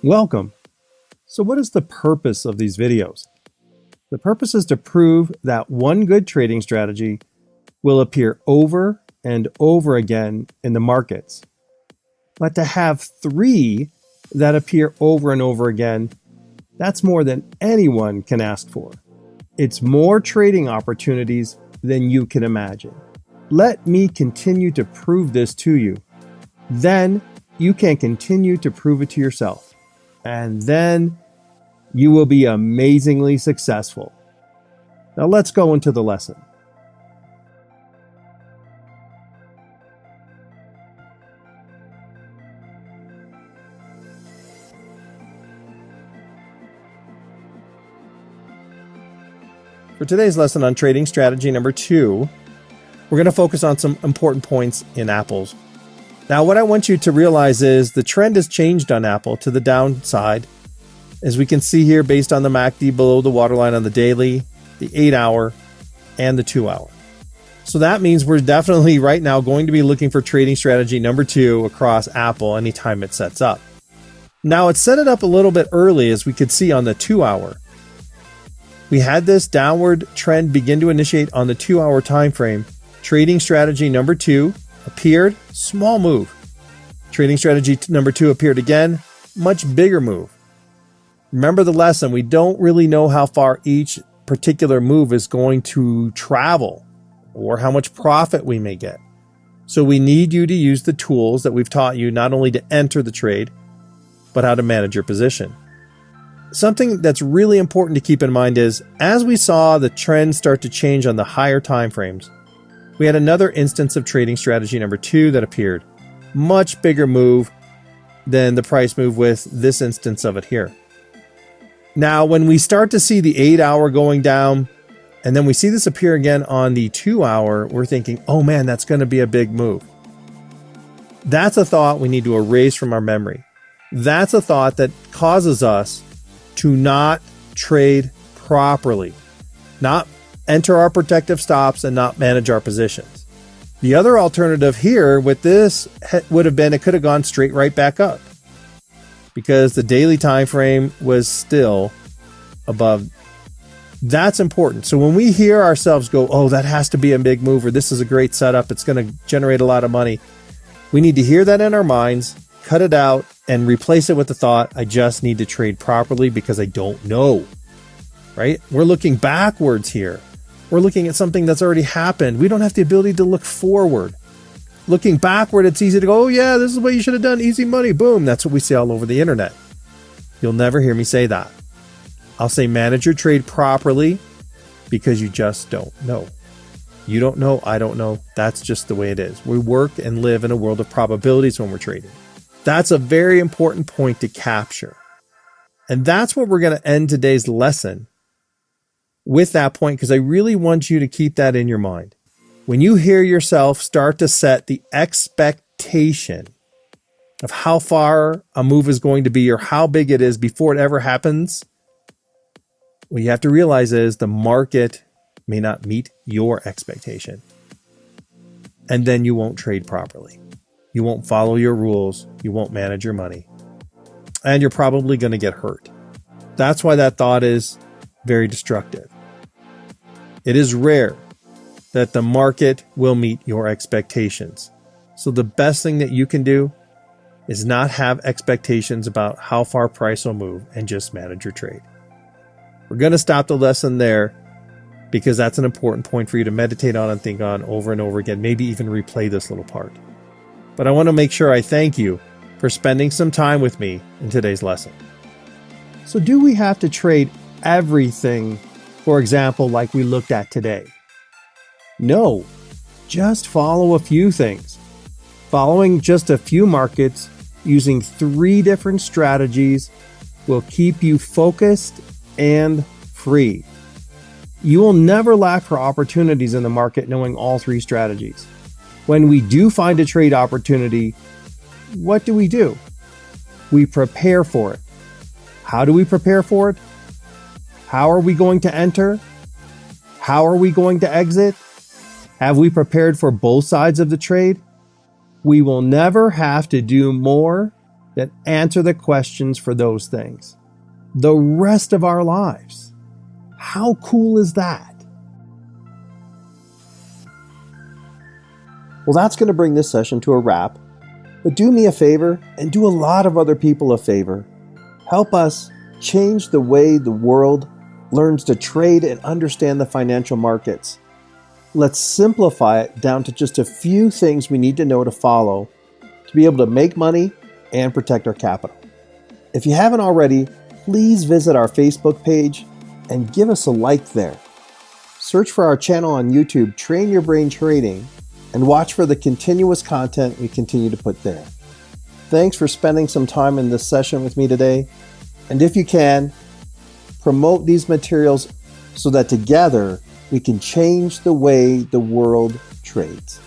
Welcome. So what is the purpose of these videos? The purpose is to prove that one good trading strategy will appear over and over again in the markets. But to have three that appear over and over again, that's more than anyone can ask for. It's more trading opportunities than you can imagine. Let me continue to prove this to you. Then you can continue to prove it to yourself. And then you will be amazingly successful. Now let's go into the lesson. For today's lesson on trading strategy number 2, we're going to focus on some important points in Apple's. Now, what I want you to realize is the trend has changed on Apple to the downside, as we can see here based on the MACD below the waterline on the daily, the 8-hour, and the 2-hour. So that means we're definitely right now going to be looking for trading strategy number 2 across Apple anytime it sets up. Now, it set it up a little bit early, as we could see on the 2-hour. We had this downward trend begin to initiate on the 2-hour time frame. Trading strategy number 2 appeared, small move. Trading strategy number 2 appeared again, much bigger move. Remember the lesson, we don't really know how far each particular move is going to travel or how much profit we may get. So we need you to use the tools that we've taught you not only to enter the trade, but how to manage your position. Something that's really important to keep in mind is, as we saw the trend start to change on the higher time frames, we had another instance of trading strategy number 2 that appeared. Much bigger move than the price move with this instance of it here. Now, when we start to see the 8-hour going down, and then we see this appear again on the 2-hour, we're thinking, oh man, that's going to be a big move. That's a thought we need to erase from our memory. That's a thought that causes us to not trade properly, not enter our protective stops, and not manage our positions. The other alternative here with this would have been it could have gone straight right back up because the daily time frame was still above. That's important. So when we hear ourselves go, oh, that has to be a big move, or this is a great setup, it's going to generate a lot of money, we need to hear that in our minds, cut it out, and replace it with the thought, I just need to trade properly because I don't know, right? We're looking backwards here. We're looking at something that's already happened. We don't have the ability to look forward. Looking backward, it's easy to go, oh yeah, this is what you should have done. Easy money. Boom. That's what we see all over the internet. You'll never hear me say that. I'll say manage your trade properly because you just don't know. You don't know. I don't know. That's just the way it is. We work and live in a world of probabilities when we're trading. That's a very important point to capture. And that's what we're going to end today's lesson with that point, because I really want you to keep that in your mind. When you hear yourself start to set the expectation of how far a move is going to be or how big it is before it ever happens, what you have to realize is the market may not meet your expectation. And then you won't trade properly. You won't follow your rules. You won't manage your money. And you're probably going to get hurt. That's why that thought is very destructive. It is rare that the market will meet your expectations. So the best thing that you can do is not have expectations about how far price will move and just manage your trade. We're going to stop the lesson there because that's an important point for you to meditate on and think on over and over again, maybe even replay this little part. But I want to make sure I thank you for spending some time with me in today's lesson. So do we have to trade everything, for example, like we looked at today? No, just follow a few things. Following just a few markets using 3 different strategies will keep you focused and free. You will never lack for opportunities in the market knowing all 3 strategies. When we do find a trade opportunity, what do? We prepare for it. How do we prepare for it? How are we going to enter? How are we going to exit? Have we prepared for both sides of the trade? We will never have to do more that answer the questions for those things the rest of our lives. How cool is that? Well, that's going to bring this session to a wrap. But do me a favor and do a lot of other people a favor. Help us change the way the world learns to trade and understand the financial markets. Let's simplify it down to just a few things we need to know to follow to be able to make money and protect our capital. If you haven't already, please visit our Facebook page and give us a like there. Search for our channel on YouTube, Train Your Brain Trading, and watch for the continuous content we continue to put there. Thanks for spending some time in this session with me today. And if you can, promote these materials so that together we can change the way the world trades.